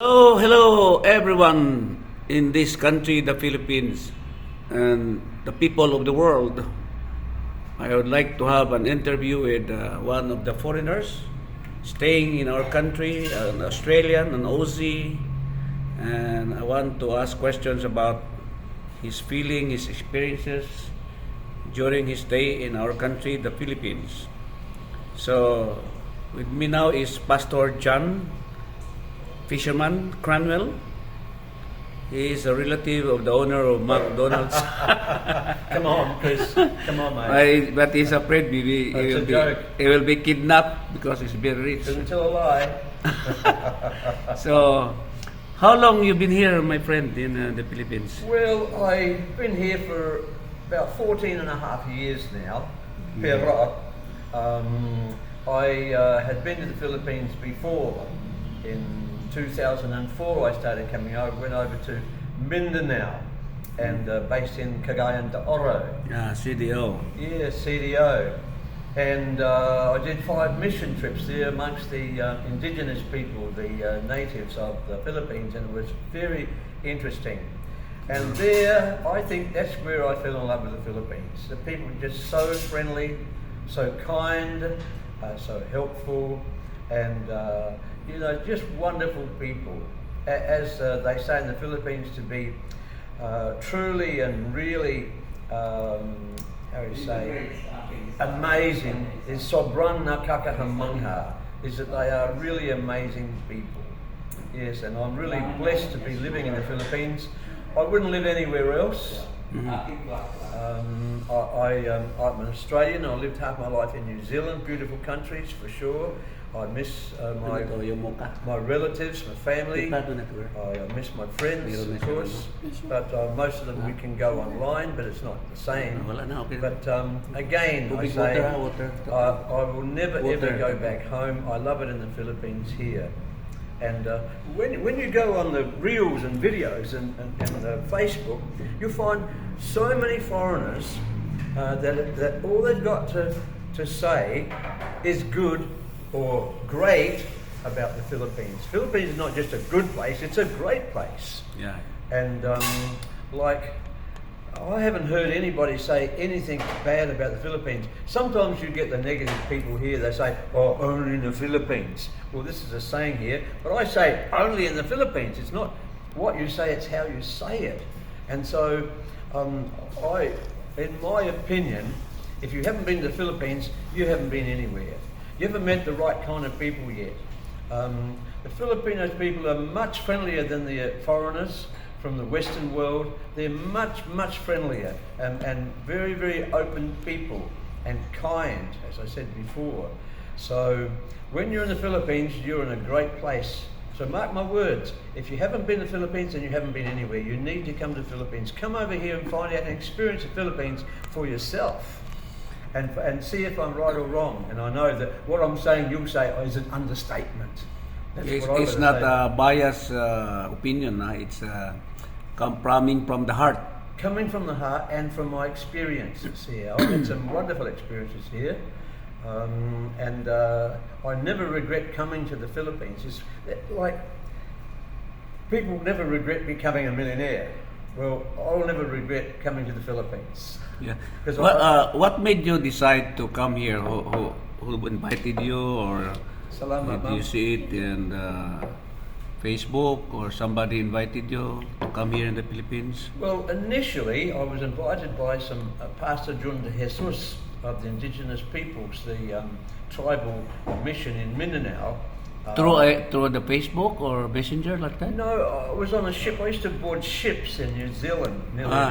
Oh, hello everyone in this country, the Philippines, and the people of the world. I would like to have an interview with one of the foreigners staying in our country, an Australian, an Aussie, and I want to ask questions about his feeling, his experiences during his stay in our country, the Philippines. So, with me now is Pastor John Fisherman Cranwell. He is a relative of the owner of McDonald's. Come on, Chris. Come on, mate. But he's afraid he will be kidnapped because he's very rich. Doesn't tell a lie. So, how long you been here, my friend, in the Philippines? Well, I've been here for about 14 and a half years now. Pero, I had been to the Philippines before. In 2004 I started coming over, went over to Mindanao and based in Cagayan de Oro. CDO. Yeah, CDO. And I did 5 mission trips there amongst the indigenous people, the natives of the Philippines, and it was very interesting. And there, I think that's where I fell in love with the Philippines. The people are just so friendly, so kind, so helpful, and just wonderful people. As they say in the Philippines, to be truly and really, how do you say, amazing is sobrang nakakahamangha, is that they are really amazing people. Yes, and I'm really blessed to be living in the Philippines. I wouldn't live anywhere else. I'm an Australian. I lived half my life in New Zealand, beautiful countries for sure. I miss my relatives, my family. I miss my friends, of course. But most of them we can go online, but it's not the same. But again, I say I will never ever go back home. I love it in the Philippines here. And when you go on the reels and videos and Facebook, you'll find so many foreigners that all they've got to say is good or great about the Philippines. Philippines is not just a good place, it's a great place. Yeah. And I haven't heard anybody say anything bad about the Philippines. Sometimes you get the negative people here, they say, oh, only in the Philippines. Well, this is a saying here, but I say only in the Philippines. It's not what you say, it's how you say it. And so, in my opinion, if you haven't been to the Philippines, you haven't been anywhere. You haven't met the right kind of people yet. The Filipino people are much friendlier than the foreigners from the Western world. They're much, much friendlier and very, very open people and kind, as I said before. So when you're in the Philippines, you're in a great place. So mark my words, if you haven't been to the Philippines and you haven't been anywhere, you need to come to the Philippines. Come over here and find out and experience the Philippines for yourself. And see if I'm right or wrong. And I know that what I'm saying, you'll say, is an understatement. It's not a biased opinion. It's coming from the heart. Coming from the heart and from my experiences here. I've had some wonderful experiences here. And I never regret coming to the Philippines. It's like, people never regret becoming a millionaire. Well, I'll never regret coming to the Philippines. Yeah. What made you decide to come here? Who invited you, or did you see it in Facebook, or somebody invited you to come here in the Philippines? Well, initially I was invited by some Pastor John de Jesus of the indigenous peoples, the tribal mission in Mindanao. Through the Facebook or Messenger like that? No, I was on a ship. I used to board ships in New Zealand.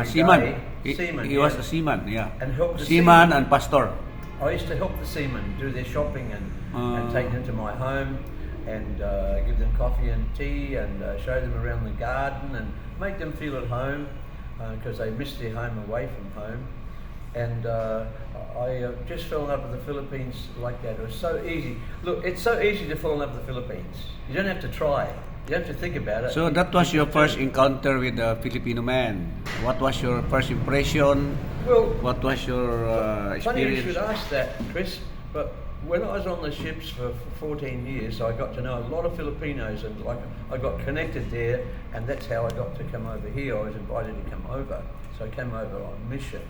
Seaman. Seaman. He was a seaman, yeah. And help the seaman and pastor. I used to help the seamen do their shopping and take them to my home and give them coffee and tea and show them around the garden and make them feel at home because they miss their home away from home. And I just fell in love with the Philippines like that. It was so easy. Look, it's so easy to fall in love with the Philippines. You don't have to try. You don't have to think about it. So that was your first encounter with the Filipino man. What was your first impression? Well, what was your experience? Funny you should ask that, Chris. But when I was on the ships for 14 years, I got to know a lot of Filipinos, and like I got connected there, and that's how I got to come over here. I was invited to come over, so I came over on mission.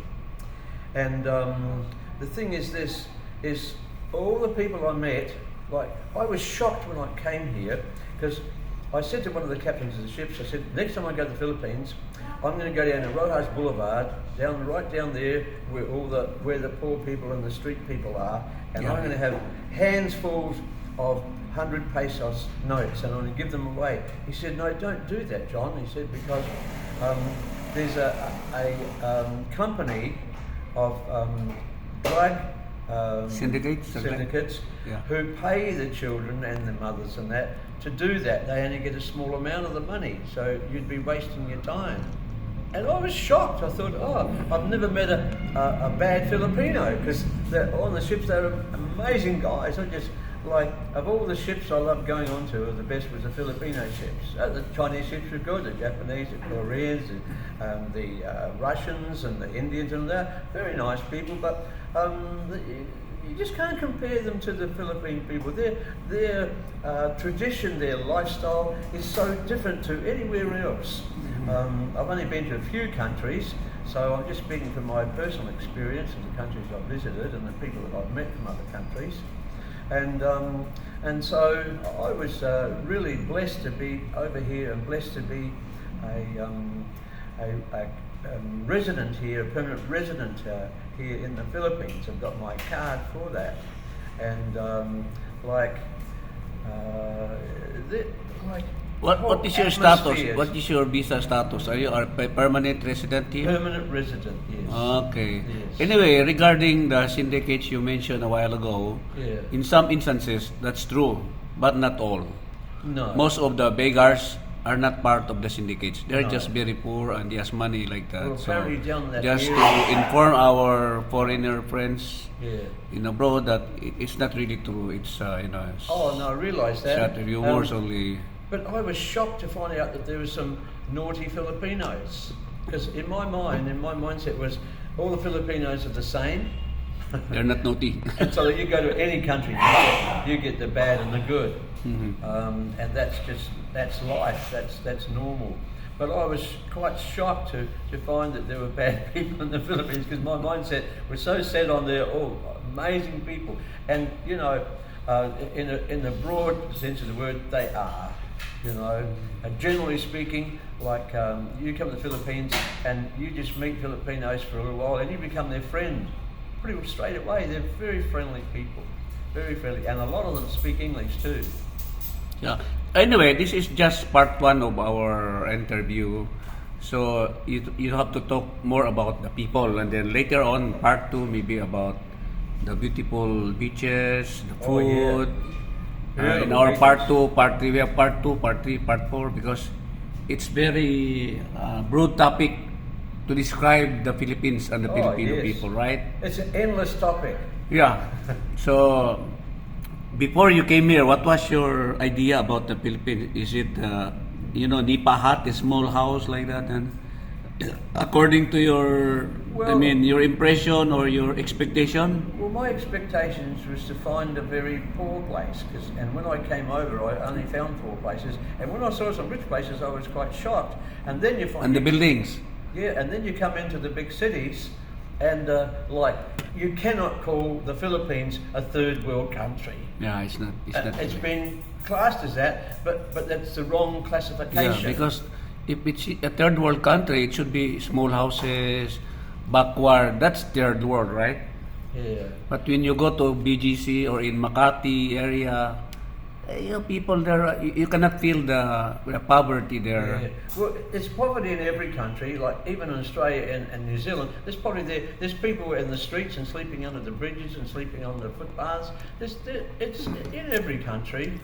And the thing is, this is all the people I met. Like, I was shocked when I came here, because I said to one of the captains of the ships, I said, next time I go to the Philippines, I'm going to go down to Rojas Boulevard, right down there where the poor people and the street people are, and I'm going to have handsfuls of 100 pesos notes, and I'm going to give them away. He said, no, don't do that, John. He said, because there's a company of drug syndicates Yeah. who pay the children and the mothers and that to do that. They only get a small amount of the money, so you'd be wasting your time. And I was shocked. I thought, oh, I've never met a bad Filipino, because on the ships they're amazing guys. I just, like, of all the ships I loved going on to, the best was the Filipino ships. The Chinese ships were good, the Japanese, the Koreans, the Russians and the Indians, and they're very nice people, but you just can't compare them to the Philippine people. Their tradition, their lifestyle is so different to anywhere else. I've only been to a few countries, so I'm just speaking from my personal experience of the countries I've visited and the people that I've met from other countries. And so I was really blessed to be over here, and blessed to be a resident here, a permanent resident here in the Philippines. I've got my card for that, and What is your status? What is your visa status? Are you a permanent resident here? Permanent resident, yes. Okay. Yes. Anyway, regarding the syndicates you mentioned a while ago, Yeah. in some instances that's true, but not all. No. Most of the beggars are not part of the syndicates. They're No. just very poor and just money like that. Well, apparently down that just area- to inform our foreigner friends Yeah. in abroad that it's not really true. It's Oh no, I realised that. short rumors only. But I was shocked to find out that there were some naughty Filipinos, because in my mindset was all the Filipinos are the same. They're not naughty. And so you go to any country, you get the bad and the good, and that's life. That's normal. But I was quite shocked to find that there were bad people in the Philippines, because my mindset was so set on their amazing people, and in the broad sense of the word, they are. Generally speaking, like you come to the Philippines and you just meet Filipinos for a little while and you become their friend pretty much straight away. They're very friendly people, very friendly, and a lot of them speak English too. Yeah. Anyway, this is just part one of our interview. So you have to talk more about the people, and then later on, part two maybe about the beautiful beaches, the Oh, yeah. food. Yeah, In the our beaches. part two, part three, we have part two, part three, part four, because it's very broad topic to describe the Philippines and the Oh, Filipino yes. people, right? It's an endless topic. Yeah. So, before you came here, what was your idea about the Philippines? Is it, nipa hut, a small house like that? And according to your, your impression or your expectation? Well, my expectations was to find a very poor place, and when I came over, I only found 4 places. And when I saw some rich places, I was quite shocked. And then you find And the buildings? yeah, and then you come into the big cities, and you cannot call the Philippines a third world country. Yeah, it's not. It's been classed as that, but that's the wrong classification. Yeah, because if it's a third world country, it should be small houses, backward. That's third world, right? Yeah. But when you go to BGC or in Makati area, people there, you cannot feel the poverty there. Yeah. Well, there's poverty in every country, like even in Australia and New Zealand. There's people in the streets and sleeping under the bridges and sleeping on the footpaths. It's in every country.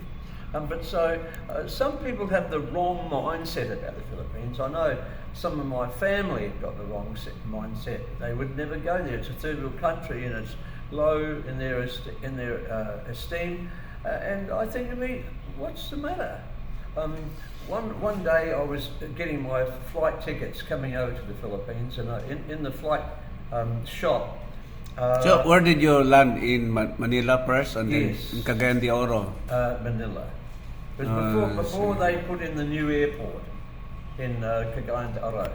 But some people have the wrong mindset about the Philippines. I know some of my family have got the wrong mindset. They would never go there. It's a third world country and it's low in their esteem. And I think to me, what's the matter? One day I was getting my flight tickets coming over to the Philippines, and in the flight shop, So where did you land in Manila first and then Yes. in Cagayan de Oro? Manila. It was before they put in the new airport in Cagayan de Oro.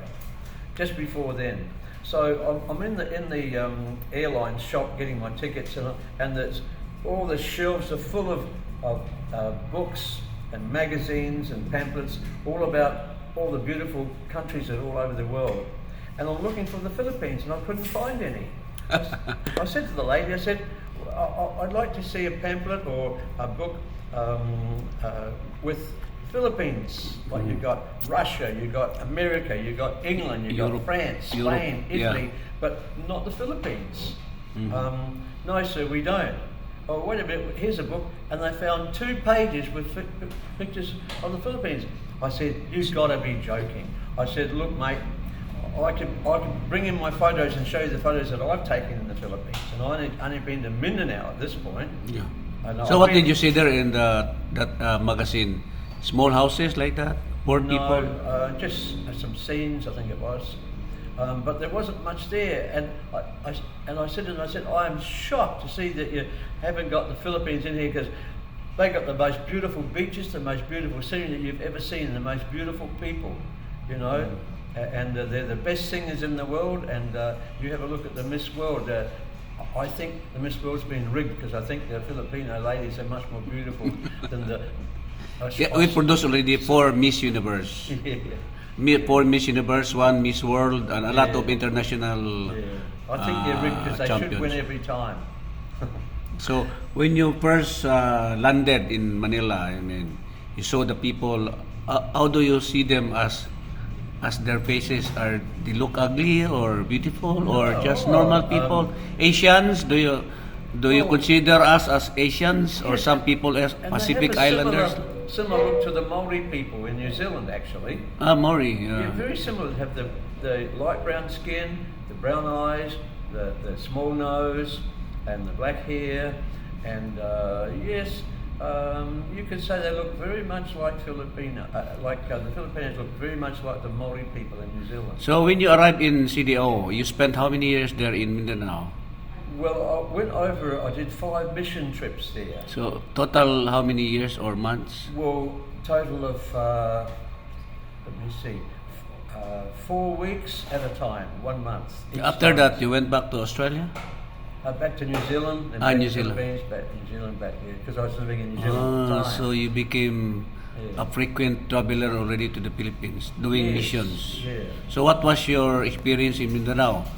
Just before then. So I'm in the airline shop getting my tickets, and there's all the shelves are full of books and magazines and pamphlets all about all the beautiful countries that are all over the world. And I'm looking for the Philippines, and I couldn't find any. I said to the lady, I said, I'd like to see a pamphlet or a book with Philippines. Like you've got Russia, you've got America, you've got England, you've got Europe, France, Spain, Italy, but not the Philippines. No, sir, we don't. Oh, wait a minute, here's a book, and they found 2 pages with pictures of the Philippines. I said, you've got to be joking. I said, look, mate, I could bring in my photos and show you the photos that I've taken in the Philippines, and I've only been to Mindanao at this point. Yeah. And So I've what been- did you see there in that magazine? Small houses like that? Poor people? No, just some scenes, I think it was. But there wasn't much there, and I said to them, I am shocked to see that you haven't got the Philippines in here, because they got the most beautiful beaches, the most beautiful scenery that you've ever seen, the most beautiful people, you know, and they're the best singers in the world. And you have a look at the Miss World. I think the Miss World's been rigged, because I think the Filipino ladies are much more beautiful than the. Yeah, we produced already 4 Miss Universe. Yeah. 4 Miss Universe, 1 Miss World, and a lot Yeah. of international Yeah. I think they're rigged because they should win champions. every time. So when you first landed in Manila, I mean, you saw the people. How do you see them as their faces? Are they look ugly or beautiful or No, just normal people? Asians? Do you Oh. consider us as Asians or Yes. some people as And Pacific they have a Islanders? similar look to the Maori people in New Zealand, actually. Maori. Yeah, very similar. They have the light brown skin, the brown eyes, the small nose, and the black hair. And yes, you could say they look very much like Filipino. The Filipinos look very much like the Maori people in New Zealand. So when you arrived in CDO, you spent how many years there in Mindanao? Well, I went over. I did 5 mission trips there. So total how many years or months? Well, total of let me see, 4 weeks at a time, 1 month. each After time. that, you went back to Australia? Back to New Zealand. And Ah, back New to Zealand. Philippines, back to New Zealand, back here, because I was living in New Zealand at the time. So you became Yeah. a frequent traveler already to the Philippines, doing Yes, missions. yeah. So what was your experience in Mindanao?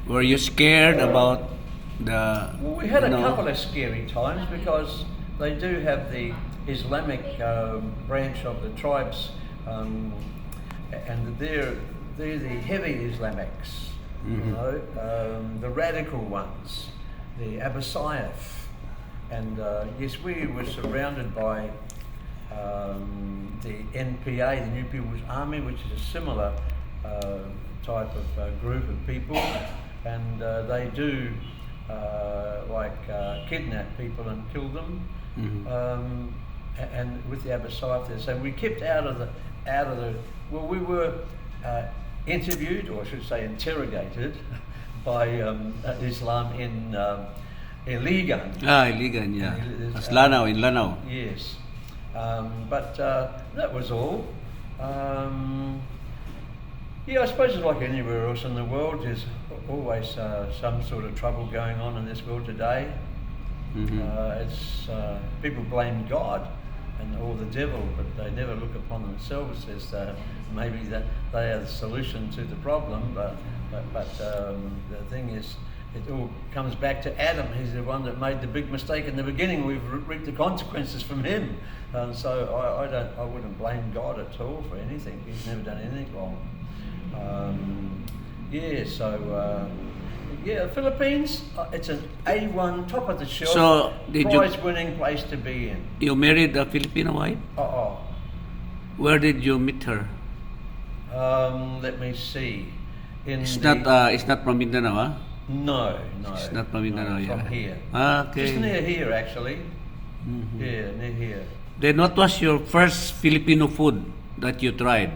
Were you scared about the? Well, we had a you know- couple of scary times, because they do have the Islamic branch of the tribes, and they're the heavy Islamics, you know, the radical ones, the Abbasiyaf, and yes, we were surrounded by the NPA, the New People's Army, which is a similar type of group of people, and they do kidnap people and kill them. And with the Abbasiyaf there, so we kept out of the. Well, we were interviewed, or I should say, interrogated by Islam in Iligan. Iligan, yeah. There's, As Lanao, in Lanao. Yes, but that was all. Yeah, I suppose it's like anywhere else in the world. There's always some sort of trouble going on in this world today. It's people blame God or the devil, but they never look upon themselves as maybe that they are the solution to the problem. But the thing is, it all comes back to Adam. He's the one that made the big mistake in the beginning. We've reaped the consequences from him, and so I wouldn't blame God at all for anything. He's never done anything wrong. The Philippines, it's an A1, top of the shelf, So, did you- prize-winning place to be in. You married a Filipino wife? Where did you meet her? Let me see. It's not from Mindanao, huh? No. It's not from Mindanao, yeah. From here. Okay. Just near here, actually. Yeah, near here. Then what was your first Filipino food that you tried?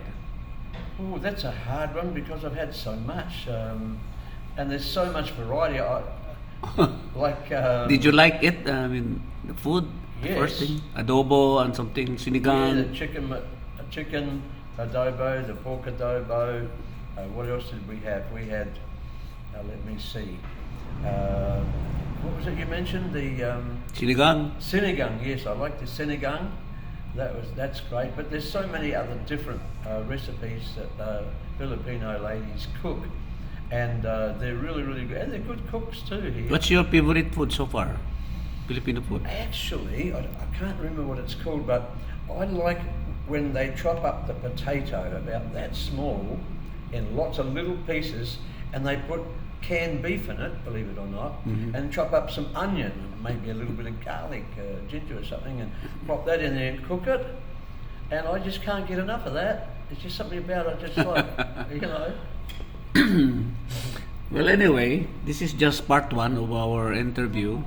Oh, that's a hard one, because I've had so much, and there's so much variety. Like Did you like it? I mean, the food, the first Yes. thing, adobo and something yeah, sinigang. the chicken adobo, the pork adobo. What else did we have? We had. Let me see. What was it you mentioned? The Sinigang. sinigang. Yes, I like the sinigang. That's great. But there's so many other different recipes that Filipino ladies cook, and they're really really good. And they're good cooks too here. What's your favorite food so far? Filipino food. Actually, I can't remember what it's called, but I like when they chop up the potato about that small in lots of little pieces, and they put canned beef in it, believe it or not, and chop up some onion, and maybe a little bit of garlic, ginger or something, and pop that in there and cook it. And I just can't get enough of that. It's just something about it, just like, you know. Well, anyway, this is just part one of our interview.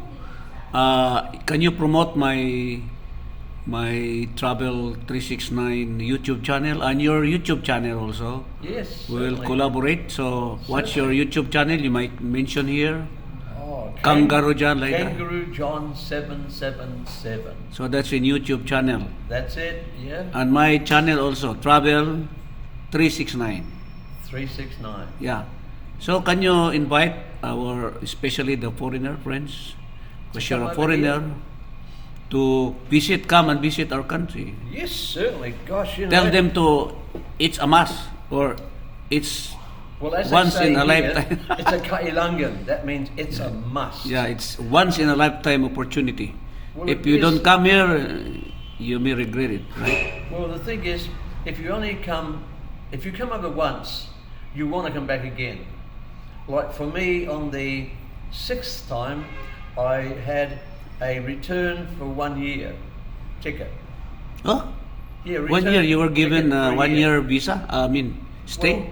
Can you promote my Travel 369 YouTube channel and your YouTube channel also? Yes, We will certainly. collaborate. So, what's your YouTube channel? You might mention here. Oh, Kangaroo John like that? Kangaroo John 777. So that's in YouTube channel. That's it, yeah. And my channel also, Travel 369. 369. Yeah. So can you invite especially the foreigner friends, because come you're a over foreigner, here? to come and visit our country. Yes, certainly. Gosh, you know. Tell them it's a must or it's Well, as once they say in a here, lifetime. it's a kailangan. That means it's a must. yeah, it's once in a lifetime opportunity. Well, If it you is. don't come here, you may regret it, right? Well, the thing is, if you come over once, you want to come back again. Like for me, on the 6th time, I had a return for 1 year ticket. Oh, Yeah, 1 year you were return given ticket for a 1 year visa. I mean, stay. Well,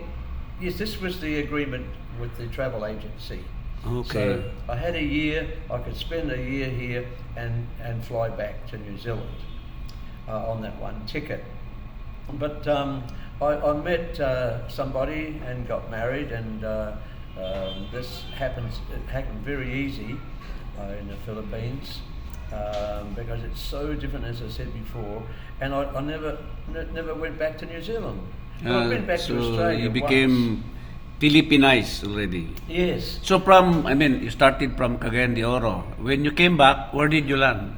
yes, this was the agreement with the travel agency. Okay. So I had a year. I could spend a year here and fly back to New Zealand on that one ticket. But I met somebody and got married, and this happened very easy in the Philippines. Because it's so different, as I said before, and I never went back to New Zealand. Well, I went back so to Australia you became Philippinized already. once. Yes. So you started from Cagayan de Oro. When you came back, where did you land?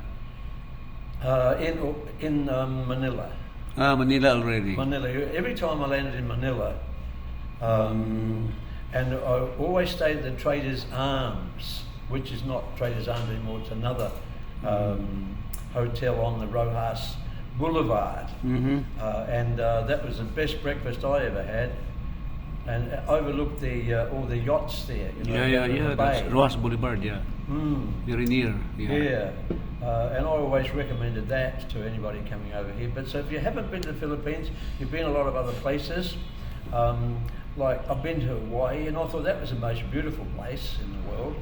In Manila. Manila already. Manila. Every time I landed in Manila, and I always stayed at the Traders Arms, which is not Traders Arms anymore. It's another hotel on the Rojas Boulevard, and that was the best breakfast I ever had, and overlooked all the yachts there. You know, down in the That's bay. Rojas Boulevard, yeah. Very near. Yeah, and I always recommended that to anybody coming over here. But so if you haven't been to the Philippines, you've been a lot of other places. Like I've been to Hawaii, and I thought that was the most beautiful place in the world.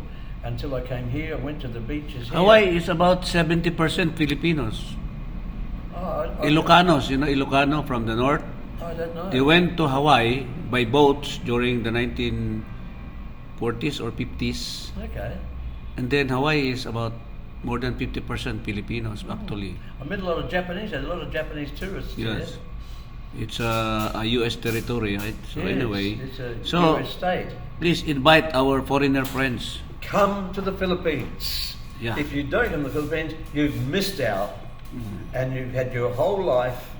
Until I came here, I went to the beaches here. Hawaii is about 70% Filipinos. Oh, Ilocanos, Ilocano from the north. I don't know. They went to Hawaii by boats during the 1940s or 50s. Okay. And then Hawaii is about more than 50% Filipinos, actually. I met a lot of Japanese. There's a lot of Japanese tourists Yes. there. It's a U.S. territory, right? So Yes, anyway, it's a so Jewish state. please invite our foreigner friends. Come to the Philippines. Yeah. If you don't come to the Philippines, you've missed out, and you've had your whole life,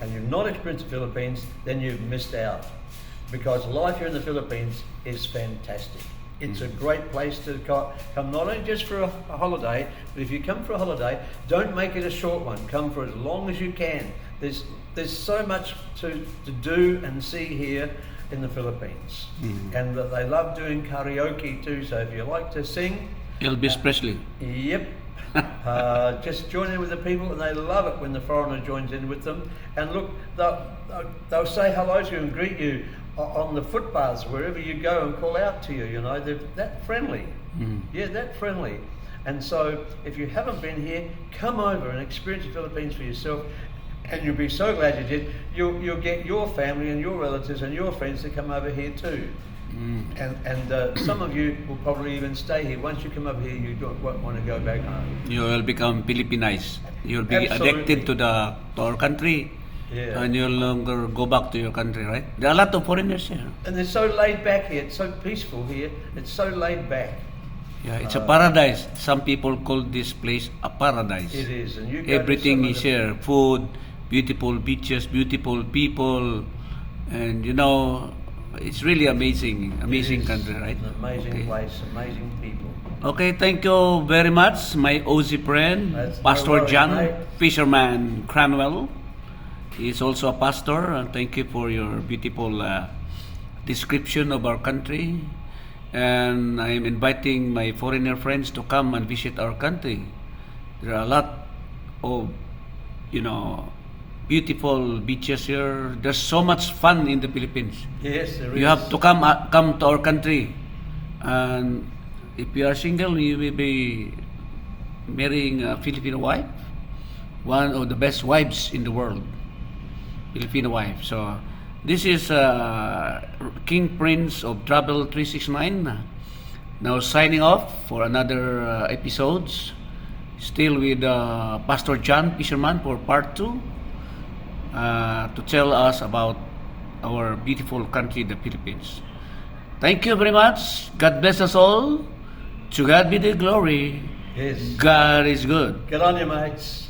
and you've not experienced the Philippines, then you've missed out, because life here in the Philippines is fantastic. It's a great place to come, not only just for a holiday, but if you come for a holiday, don't make it a short one. Come for as long as you can. There's so much to do and see here in the Philippines, and they love doing karaoke too. So if you like to sing, Elvis Presley. yep, just join in with the people, and they love it when the foreigner joins in with them. And look, they'll say hello to you and greet you on the footpaths wherever you go and call out to you. You know, they're that friendly. Yeah, that friendly. And so if you haven't been here, come over and experience the Philippines for yourself. And you'll be so glad you did. You'll get your family and your relatives and your friends to come over here too. And some of you will probably even stay here. Once you come over here, you won't want to go back home. You will become Filipinized. You'll be Absolutely. addicted to our country, Yeah. and you'll no longer go back to your country, right? There are a lot of foreigners here. And they're so laid back here. It's so peaceful here. It's so laid back. Yeah, it's a paradise. Some people call this place a paradise. It is. And you go to Everything some of is the- here: food, beautiful beaches, beautiful people, and it's really amazing It is country, right? An amazing Okay. place, amazing people. Okay, thank you very much, my Aussie friend, That's no Pastor worries, John mate. Fisherman Cranwell. He's also a pastor, and thank you for your beautiful description of our country. And I am inviting my foreigner friends to come and visit our country. There are a lot of, beautiful beaches here. There's so much fun in the Philippines. Yes, there is. You have to come to our country, and if you are single, you will be marrying a Filipino wife, one of the best wives in the world, Filipino wife. So this is King Prince of Travel 369. Now signing off for another episodes. Still with Pastor John Fisherman for part 2 to tell us about our beautiful country, the Philippines. Thank you very much. God bless us all. To God be the glory. Yes. God is good. Get on your mates.